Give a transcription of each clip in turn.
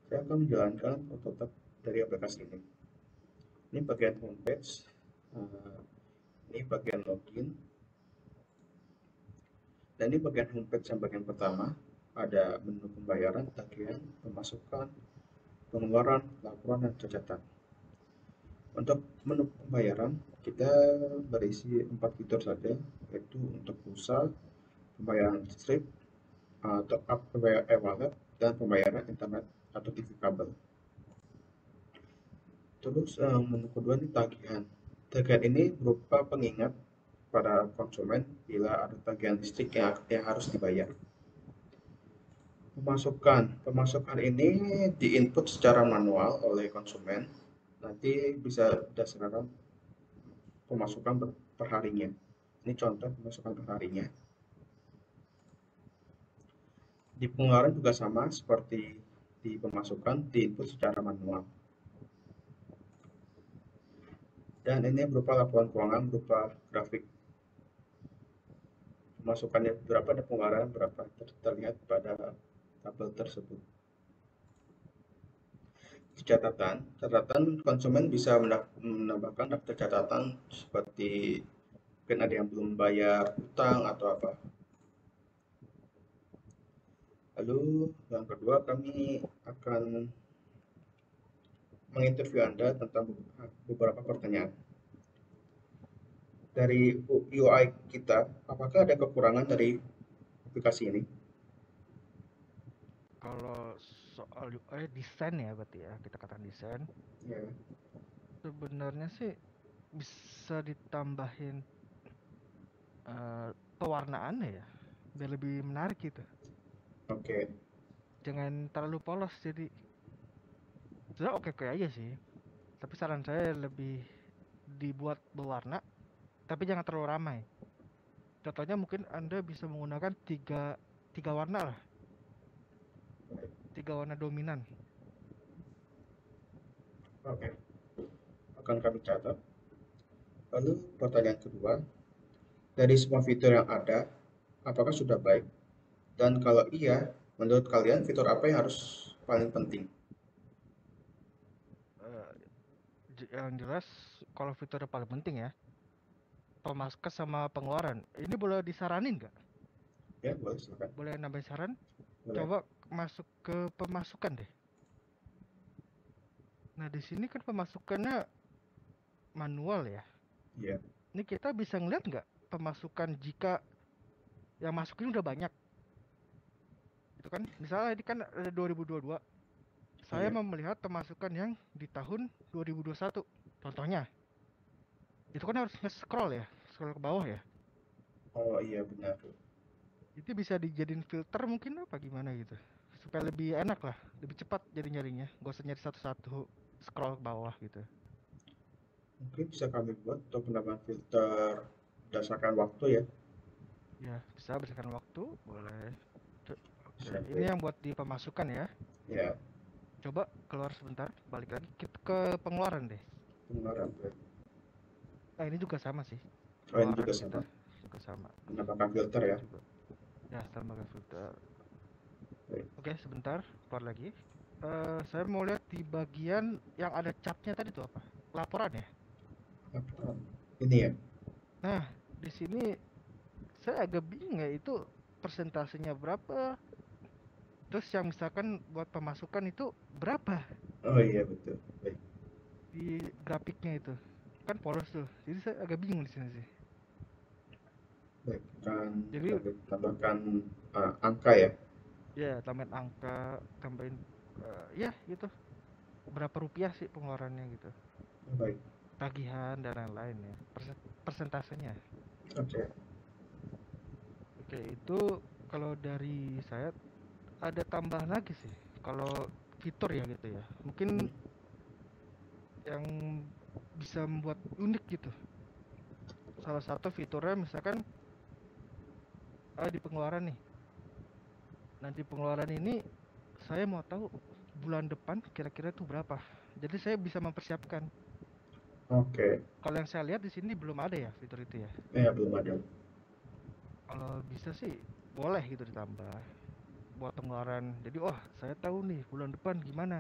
Saya akan menjalankan prototipe dari aplikasi ini. Ini bagian homepage, eh, ini bagian login, dan ini bagian homepage yang bagian pertama. Ada menu pembayaran, tagihan, pemasukan, pengeluaran, laporan, dan catatan. Untuk menu pembayaran, kita berisi 4 fitur saja, yaitu untuk pulsa, pembayaran listrik, top up pembayaran e-wallet, dan pembayaran internet atau TV kabel. Terus menu kedua ini tagihan. Tagihan ini berupa pengingat pada konsumen bila ada tagihan listrik yang harus dibayar. Pemasukan. Pemasukan ini diinput secara manual oleh konsumen. Nanti bisa berdasarkan pemasukan per harinya. Ini contoh pemasukan per harinya. Di pengeluaran juga sama seperti di pemasukan, diinput secara manual. Dan ini berupa laporan keuangan berupa grafik pemasukannya berapa dan pengeluaran berapa terlihat pada tabel tersebut. Catatan, catatan konsumen bisa menambahkan daftar catatan seperti mungkin ada yang belum bayar utang atau apa. Lalu yang kedua kami akan menginterview Anda tentang beberapa pertanyaan. Dari UI kita, apakah ada kekurangan dari aplikasi ini? Kalau soal UI desain ya berarti ya, kita katakan desain. Ya, Sebenarnya sih bisa ditambahin pewarnaannya ya, biar lebih menarik gitu. oke. Jangan terlalu polos jadi sebenarnya oke-oke aja sih. Tapi saran saya lebih dibuat berwarna, tapi jangan terlalu ramai. Contohnya mungkin Anda bisa menggunakan tiga warna lah, tiga warna dominan. Oke, akan kami catat. Lalu pertanyaan kedua, dari semua fitur yang ada, apakah sudah baik? Dan kalau iya, menurut kalian fitur apa yang harus paling penting? Eh, yang jelas kalau fitur yang paling penting ya, pemasukan sama pengeluaran. Ini boleh disaranin nggak? Ya, boleh silakan. Boleh nambahin saran? Boleh. Coba masuk ke pemasukan deh. Nah, di sini kan pemasukannya manual ya. Iya, Ini kita bisa ngeliat nggak pemasukan jika yang masuk ini udah banyak? Itu kan, misalnya ini kan ada 2022. Saya iya. mau melihat pemasukan yang di tahun 2021. Contohnya, itu kan harus nge-scroll ya, scroll ke bawah ya. Oh iya benar. Itu bisa dijadiin filter mungkin apa gimana gitu. Supaya lebih enak lah, lebih cepat jadi nyarinya. Gak usah nyari satu-satu scroll ke bawah gitu. Mungkin bisa kami buat untuk penambahan filter berdasarkan waktu ya. Ya, bisa berdasarkan waktu, boleh. Oke, Bisa ini baik. yang buat di pemasukan ya. Ya, Coba keluar sebentar, balik lagi kita ke pengeluaran deh. pengeluaran baik. Nah, ini juga sama sih. Oh ini Pengeluaran juga kita sama. juga sama. Menambahkan filter Ini ya. juga. Ya, tambahkan filter. Baik. Oke, sebentar, keluar lagi. Saya mau lihat di bagian yang ada capnya tadi tuh apa? Laporan ya. Apa? Ini ya. Nah, di sini saya agak bingung ya itu persentasenya berapa? Terus yang misalkan buat pemasukan itu berapa Oh iya betul. Baik. di grafiknya itu? Kan polos tuh. Jadi saya agak bingung di sini sih. Baik. Akan Jadi kami tambahkan angka ya. ya tambahin angka, tambahin ya gitu. Berapa rupiah sih pengeluarannya gitu. Baik. Tagihan dan lain-lain ya. Persentasenya. Oke. Oke, itu kalau dari saya ada tambahan lagi sih. Kalau fitur ya gitu ya. Hmm. Mungkin yang bisa membuat unik gitu. Salah satu fiturnya misalkan di pengeluaran nih. Nanti pengeluaran ini saya mau tahu bulan depan kira-kira tuh berapa. Jadi saya bisa mempersiapkan. Oke. Kalau yang saya lihat di sini belum ada ya fitur itu ya. Ya belum ada. Kalau bisa sih boleh gitu ditambah. buat pengeluaran. Jadi, oh saya tahu nih bulan depan gimana.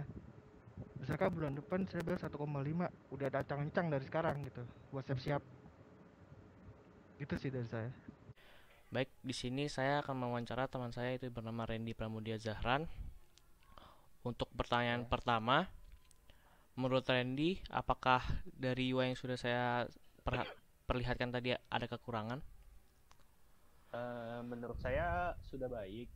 Misalkan bulan depan saya bayar 1,5, udah ada ancang-ancang dari sekarang gitu, buat siap-siap. Gitu sih dari saya. Baik, di sini saya akan mewawancara teman saya itu bernama Randy Pramudia Zahran. Untuk pertanyaan pertama, menurut Randy, apakah dari UI yang sudah saya perlihatkan tadi ada kekurangan? Menurut saya sudah baik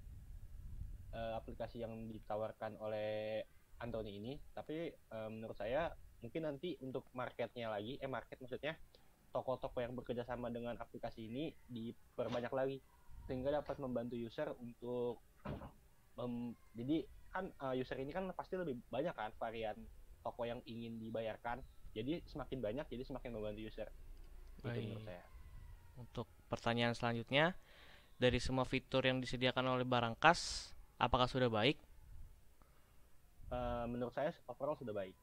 aplikasi yang ditawarkan oleh Anthony ini, tapi menurut saya mungkin nanti untuk market maksudnya toko-toko yang bekerja sama dengan aplikasi ini diperbanyak lagi sehingga dapat membantu user untuk jadi kan user ini kan pasti lebih banyak kan varian toko yang ingin dibayarkan, jadi semakin banyak jadi semakin membantu user. Itu menurut saya. Untuk pertanyaan selanjutnya, dari semua fitur yang disediakan oleh Barangkas, apakah sudah baik? Menurut saya overall sudah baik.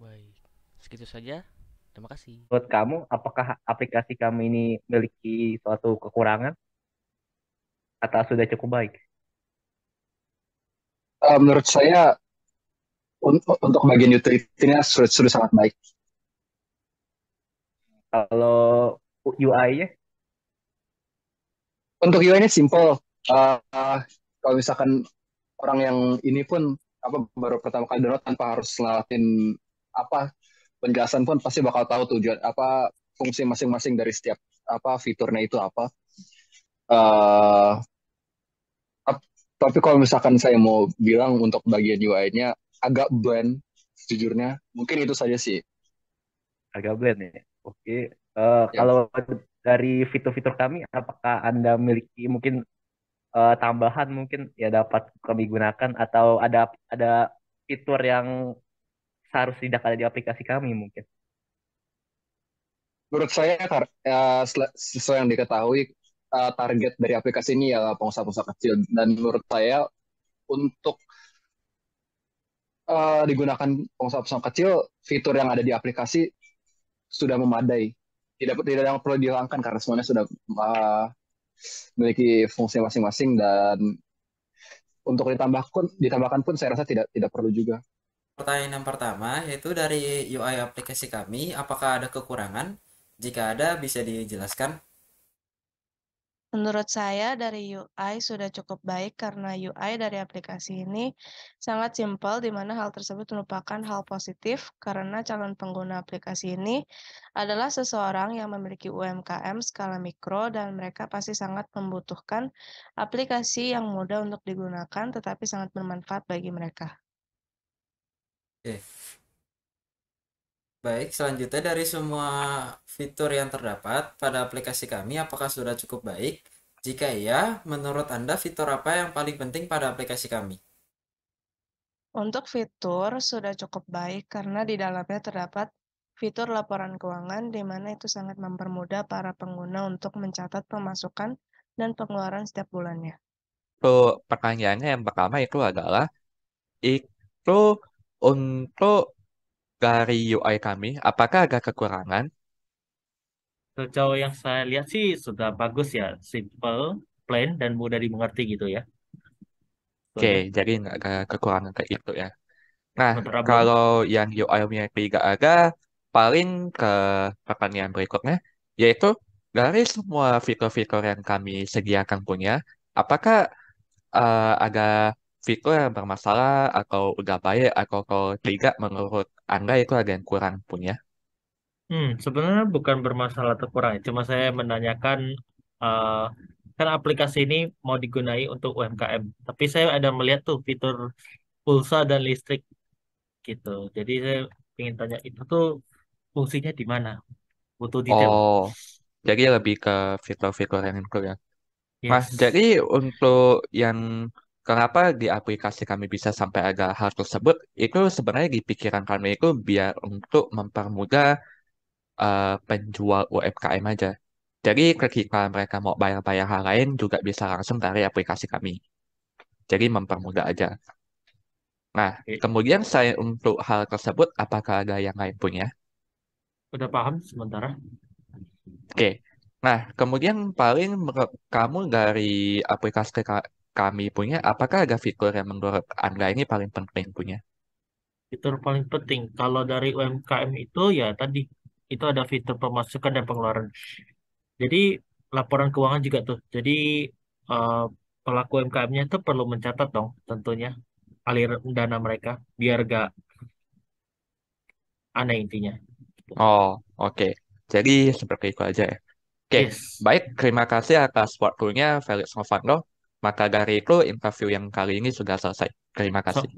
Baik, segitu saja. Terima kasih. Menurut kamu, apakah aplikasi kami ini memiliki suatu kekurangan atau sudah cukup baik? Menurut saya untuk bagian utility-nya sudah sangat baik. Kalau UI-nya, Untuk UI-nya simple. Kalau misalkan orang yang ini pun baru pertama kali download tanpa harus ngelatin apa penjelasan pun pasti bakal tahu tujuan fungsi masing-masing dari setiap fiturnya itu apa. Uh, tapi kalau misalkan saya mau bilang untuk bagian UI-nya agak bland, sejujurnya mungkin itu saja sih. agak blend ya. Oke. Ya, Kalau dari fitur-fitur kami, apakah Anda memiliki mungkin tambahan mungkin ya dapat kami gunakan atau ada fitur yang seharusnya tidak ada di aplikasi kami mungkin? menurut saya sesuai yang diketahui target dari aplikasi ini ya pengusaha-pengusaha kecil, dan menurut saya untuk digunakan pengusaha-pengusaha kecil, fitur yang ada di aplikasi sudah memadai. Tidak yang perlu dihilangkan karena semuanya sudah memiliki fungsi masing-masing, dan untuk ditambahkan pun saya rasa tidak perlu juga. Pertanyaan yang pertama yaitu dari UI aplikasi kami, apakah ada kekurangan? Jika ada, bisa dijelaskan? Menurut saya dari UI sudah cukup baik karena UI dari aplikasi ini sangat simpel di mana hal tersebut merupakan hal positif karena calon pengguna aplikasi ini adalah seseorang yang memiliki UMKM skala mikro dan mereka pasti sangat membutuhkan aplikasi yang mudah untuk digunakan tetapi sangat bermanfaat bagi mereka. Oke. Baik, selanjutnya dari semua fitur yang terdapat pada aplikasi kami, apakah sudah cukup baik? Jika iya, menurut Anda fitur apa yang paling penting pada aplikasi kami? Untuk fitur sudah cukup baik karena di dalamnya terdapat fitur laporan keuangan di mana itu sangat mempermudah para pengguna untuk mencatat pemasukan dan pengeluaran setiap bulannya. Pertanyaannya yang pertama itu adalah itu untuk dari UI kami, apakah ada kekurangan? Sejauh yang saya lihat sih sudah bagus ya, simple, plain, dan mudah dimengerti gitu ya. Oke, Betul ya. jadi nggak ada kekurangan kayak itu ya. Nah, Sementara Bang, kalau yang UI-nya tidak ada, paling ke pertanyaan berikutnya, yaitu dari semua fitur-fitur yang kami sediakan punya, apakah ada fitur yang bermasalah atau udah baik atau kalau tidak menurut Anda itu ada yang kurang punya? sebenarnya bukan bermasalah atau kurang, ya. Cuma saya menanyakan, eh, kan aplikasi ini mau digunakan untuk UMKM, tapi saya ada melihat tuh fitur pulsa dan listrik gitu. Jadi saya ingin tanya itu tuh fungsinya di mana? Butuh detail. Oh, jadi lebih ke fitur-fitur yang itu ya. Nah, jadi Yes. untuk yang kenapa di aplikasi kami bisa sampai ada hal tersebut, itu sebenarnya di pikiran kami itu biar untuk mempermudah penjual UMKM aja. Jadi ketika mereka mau bayar-bayar hal lain juga bisa langsung dari aplikasi kami. Jadi mempermudah aja. Nah, Oke. kemudian saya untuk hal tersebut, apakah ada yang lain punya? Udah paham sementara? Oke. Nah, kemudian paling menurut kamu dari aplikasi kami punya, apakah ada fitur yang menurut Anda ini paling penting punya? Fitur paling penting kalau dari UMKM itu ya tadi itu ada fitur pemasukan dan pengeluaran. Jadi laporan keuangan juga tuh. Jadi eh, pelaku UMKM-nya tuh perlu mencatat dong tentunya aliran dana mereka biar gak aneh intinya. Oh, oke. Jadi seperti itu aja ya. Oke, Yes. baik. Terima kasih atas waktunya, Felix Novando. Maka dari itu, interview yang kali ini sudah selesai. Terima So, kasih.